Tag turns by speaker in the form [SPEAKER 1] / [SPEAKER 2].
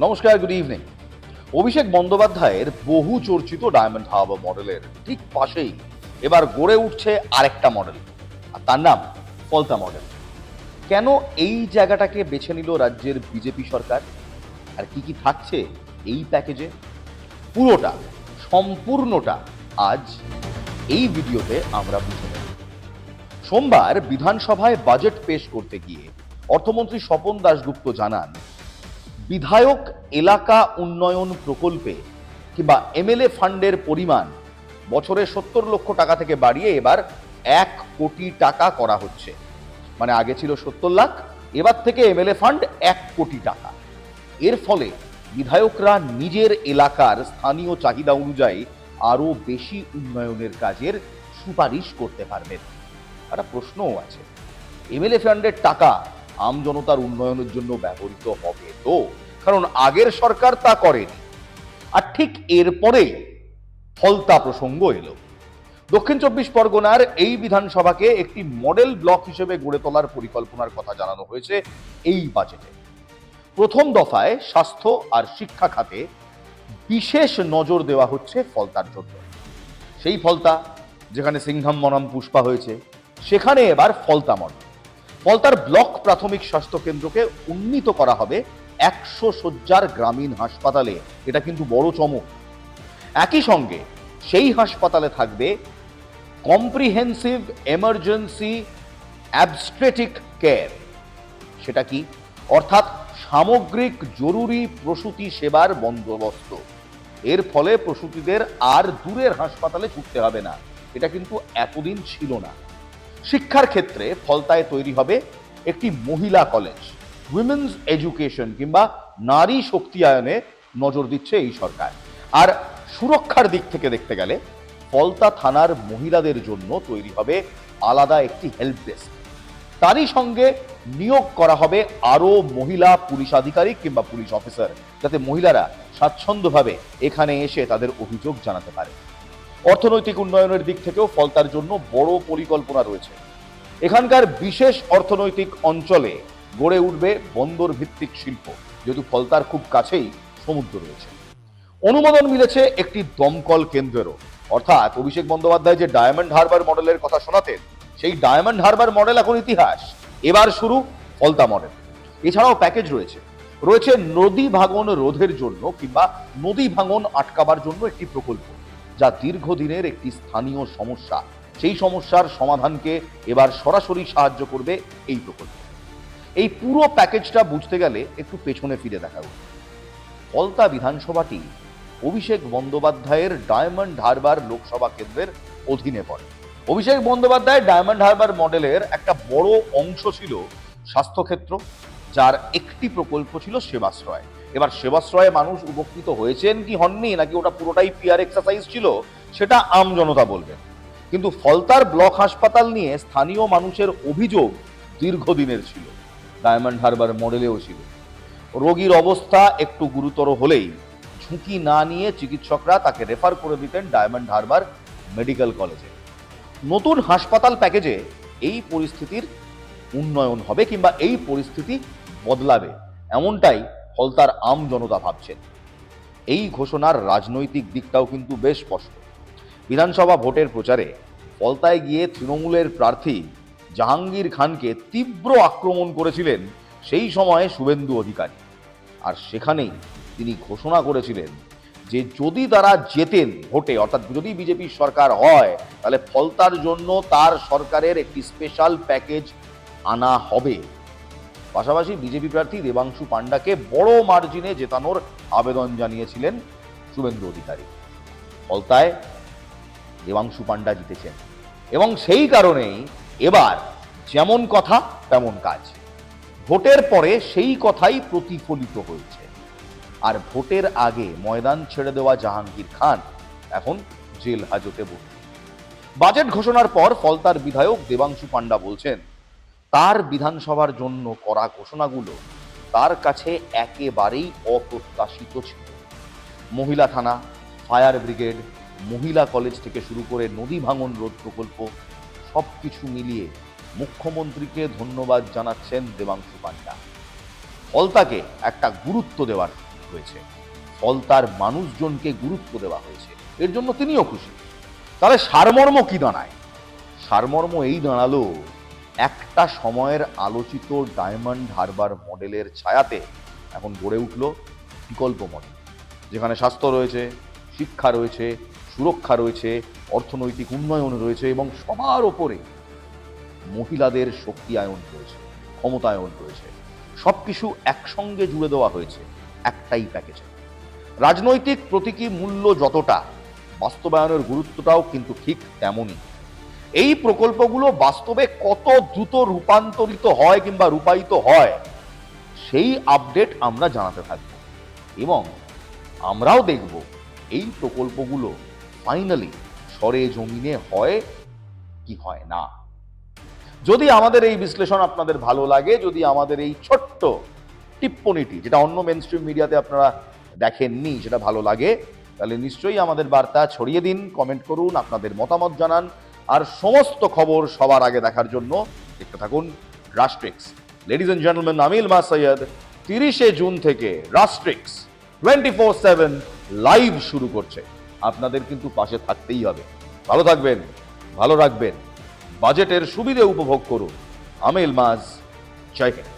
[SPEAKER 1] নমস্কার, good evening. অভিষেক বন্দ্যোপাধ্যায়ের বহু চর্চিত ডায়মন্ড হারবার মডেলের ঠিক পাশেই এবার গড়ে উঠছে আরেকটা মডেল, আর তার নাম ফলতা মডেল। কেন এই জায়গাটাকে বেছে নিল রাজ্যের বিজেপি সরকার, আর কি কি থাকছে এই প্যাকেজে, পুরোটা সম্পূর্ণটা আজ এই ভিডিওতে আমরা বুঝে নেব। সোমবার বিধানসভায় বাজেট পেশ করতে গিয়ে অর্থমন্ত্রী স্বপন দাশগুপ্ত জানান, বিধায়ক এলাকা উন্নয়ন প্রকল্পে কিংবা এমএলএ ফান্ডের পরিমাণ বছরে 70 লক্ষ টাকা থেকে বাড়িয়ে এবার 1 কোটি টাকা করা হচ্ছে। মানে আগে ছিল 70 লাখ, এবার থেকে এমএলএ ফান্ড 1 কোটি টাকা। এর ফলে বিধায়করা নিজের এলাকার স্থানীয় চাহিদা অনুযায়ী আরো বেশি উন্নয়নের কাজের সুপারিশ করতে পারবেন। একটা প্রশ্নও আছে, এমএলএ ফান্ডের টাকা আম জনতার উন্নয়নের জন্য ব্যবহৃত হবে তো? কারণ আগের সরকার তা করেনি। আর ঠিক এরপরে ফলতা প্রসঙ্গ এলো। দক্ষিণ 24 পরগনার এই বিধানসভাকে একটি মডেল ব্লক হিসেবে গড়ে তোলার পরিকল্পনার কথা জানানো হয়েছে এই বাজেটে। প্রথম দফায় স্বাস্থ্য আর শিক্ষা খাতে বিশেষ নজর দেওয়া হচ্ছে ফলতার জন্য। সেই ফলতা যেখানে সিংহাম বনাম পুষ্পা হয়েছে, সেখানে এবার ফলতা মডেল। ফলতার ব্লক প্রাথমিক স্বাস্থ্য কেন্দ্রকে উন্নীত করা হবে 100 শয্যার গ্রামীণ হাসপাতালে। এটা কিন্তু বড় চমক। একই সঙ্গে সেই হাসপাতালে থাকবে কম্প্রিহেন্সিভ এমার্জেন্সি অ্যাবস্ট্রেটিক কেয়ার। সেটা কি? অর্থাৎ সামগ্রিক জরুরি প্রসূতি সেবার বন্দোবস্ত। এর ফলে প্রসূতিদের আর দূরের হাসপাতালে ছুটতে হবে না। এটা কিন্তু এতদিন ছিল না। শিক্ষার ক্ষেত্রে ফলতায় তৈরি হবে একটি মহিলা কলেজ। উইমেন্স এডুকেশন কিংবা নারী শক্তিয়ায়নে নজর দিচ্ছে এই সরকার। আর সুরক্ষার দিক থেকে দেখতে গেলে ফলতা থানার মহিলাদের জন্য তৈরি হবে আলাদা একটি হেল্প ডেস্ক। তারই সঙ্গে নিয়োগ করা হবে আরো মহিলা পুলিশ আধিকারিক কিংবা পুলিশ অফিসার, যাতে মহিলারা স্বাচ্ছন্দ্যভাবে এখানে এসে তাদের অভিযোগ জানাতে পারে। অর্থনৈতিক উন্নয়নের দিক থেকেও ফলতার জন্য বড় পরিকল্পনা রয়েছে। এখানকার বিশেষ অর্থনৈতিক অঞ্চলে গড়ে উঠবে বন্দর ভিত্তিক শিল্প, যেহেতু ফলতার খুব কাছেই সমুদ্র রয়েছে। অনুমোদন মিলেছে একটি দমকল কেন্দ্রেরও। অর্থাৎ অভিষেক বন্দ্যোপাধ্যায় যে ডায়মন্ড হারবার মডেলের কথা শোনাতেন, সেই ডায়মন্ড হারবার মডেল এখন ইতিহাস। এবার শুরু ফলতা মডেল। এছাড়াও প্যাকেজ রয়েছে নদী ভাঙন রোধের জন্য কিংবা নদী ভাঙন আটকাবার জন্য একটি প্রকল্প, যা দীর্ঘদিনের একটি স্থানীয় সমস্যা। সেই সমস্যার সমাধানকে এবার সরাসরি সাহায্য করবে এই প্রকল্প। এই পুরো প্যাকেজটা বুঝতে গেলে একটু পেছনে ফিরে দেখা উচিত। ফলতা বিধানসভাটি অভিষেক বন্দ্যোপাধ্যায়ের ডায়মন্ড হারবার লোকসভা কেন্দ্রের অধীনে পড়ে। অভিষেক বন্দ্যোপাধ্যায় ডায়মন্ড হারবার মডেলের একটা বড় অংশ ছিল স্বাস্থ্যক্ষেত্র, যার একটি প্রকল্প ছিল সেবাশ্রয়। এবার সেবাশ্রয়ে মানুষ উপকৃত হয়েছেন কি হননি, নাকি ওটা পুরোটাই পিআর এক্সারসাইজ ছিল, সেটা আম জনতা বলবেন। কিন্তু ফলতার ব্লক হাসপাতাল নিয়ে স্থানীয় মানুষের অভিযোগ দীর্ঘদিনের ছিল, ডায়মন্ড হারবার মডেলেও ছিল। রোগীর অবস্থা একটু গুরুতর হলেই ঝুঁকি না নিয়ে চিকিৎসকরা তাকে রেফার করে দিতেন ডায়মন্ড হারবার মেডিকেল কলেজে। নতুন হাসপাতাল প্যাকেজে এই পরিস্থিতির উন্নয়ন হবে কিংবা এই পরিস্থিতি বদলাবে, এমনটাই ফলতার আম জনতা ভাবছেন। এই ঘোষণার রাজনৈতিক দিকটাও কিন্তু বেশ স্পষ্ট। বিধানসভা ভোটের প্রচারে ফলতায় গিয়ে তৃণমূলের প্রার্থী জাহাঙ্গীর খানকে তীব্র আক্রমণ করেছিলেন সেই সময়ে শুভেন্দু অধিকারী। আর সেখানেই তিনি ঘোষণা করেছিলেন যে যদি তারা জেতেন ভোটে, অর্থাৎ যদি বিজেপির সরকার হয়, তাহলে ফলতার জন্য তার সরকারের একটি স্পেশাল প্যাকেজ আনা হবে। পাশাপাশি বিজেপি প্রার্থী দেবাংশু পাণ্ডাকে বড় মার্জিনে জেতানোর আবেদন জানিয়েছিলেন শুভেন্দু অধিকারী। ফলতায় দেবাংশু পাণ্ডা জিতেছেন এবং সেই কারণেই এবার যেমন কথা তেমন কাজ। ভোটের পরে সেই কথাই প্রতিফলিত হয়েছে। আর ভোটের আগে ময়দান ছেড়ে দেওয়া জাহাঙ্গীর খান এখন জেল হাজতে বন্দী। বাজেট ঘোষণার পর ফলতার বিধায়ক দেবাংশু পাণ্ডা বলছেন, তার বিধানসভার জন্য করা ঘোষণাগুলো তার কাছে একেবারেই অপ্রত্যাশিত ছিল। মহিলা থানা, ফায়ার ব্রিগেড, মহিলা কলেজ থেকে শুরু করে নদী ভাঙন রোধ প্রকল্প, সবকিছু মিলিয়ে মুখ্যমন্ত্রীকে ধন্যবাদ জানাচ্ছেন দেবাংশু পাণ্ডা। ফলতাকে একটা গুরুত্ব দেওয়ার হয়েছে, ফলতার মানুষজনকে গুরুত্ব দেওয়া হয়েছে, এর জন্য তিনিও খুশি। তাহলে সারমর্ম কি দাঁড়ায়? সারমর্ম এই দাঁড়ালো, একটা সময়ের আলোচিত ডায়মন্ড হারবার মডেলের ছায়াতে এখন গড়ে উঠল বিকল্প মডেল, যেখানে স্বাস্থ্য রয়েছে, শিক্ষা রয়েছে, সুরক্ষা রয়েছে, অর্থনৈতিক উন্নয়ন রয়েছে এবং সবার ওপরে মহিলাদের শক্তিয়ায়ন রয়েছে, ক্ষমতায়ন রয়েছে। সবকিছু একসঙ্গে জুড়ে দেওয়া হয়েছে একটাই প্যাকেজে। রাজনৈতিক প্রতীকী মূল্য যতটা, বাস্তবায়নের গুরুত্বটাও কিন্তু ঠিক তেমনই। এই প্রকল্পগুলো বাস্তবে কত দ্রুত রূপান্তরিত হয় কিংবা রূপায়িত হয়, সেই আপডেট আমরা জানাতে থাকব এবং আমরাও দেখব এই প্রকল্পগুলো ফাইনালি সরে জমিনে হয় কি হয় না। যদি আমাদের এই বিশ্লেষণ আপনাদের ভালো লাগে, যদি আমাদের এই ছোট্ট টিপ্পনিটি, যেটা অন্য মেন স্ট্রিম মিডিয়াতে আপনারা দেখেননি, সেটা ভালো লাগে, তাহলে নিশ্চয়ই আমাদের বার্তা ছড়িয়ে দিন, কমেন্ট করুন, আপনাদের মতামত জানান। আর সমস্ত খবর সবার আগে দেখার জন্য দেখতে থাকুন রাষ্ট্রিক্স। লেডিজ এন্ড জেন্টলম্যান, আমি ইলমাস সৈয়দ। 30শে জুন থেকে রাষ্ট্রিক্স 24/7 লাইভ শুরু করছে। আপনাদের কিন্তু পাশে থাকতেই হবে। ভালো থাকবেন, ভালো রাখবেন, বাজেটের সুবিধে উপভোগ করুন। আমি ইলমাস, জয় হিন্দ।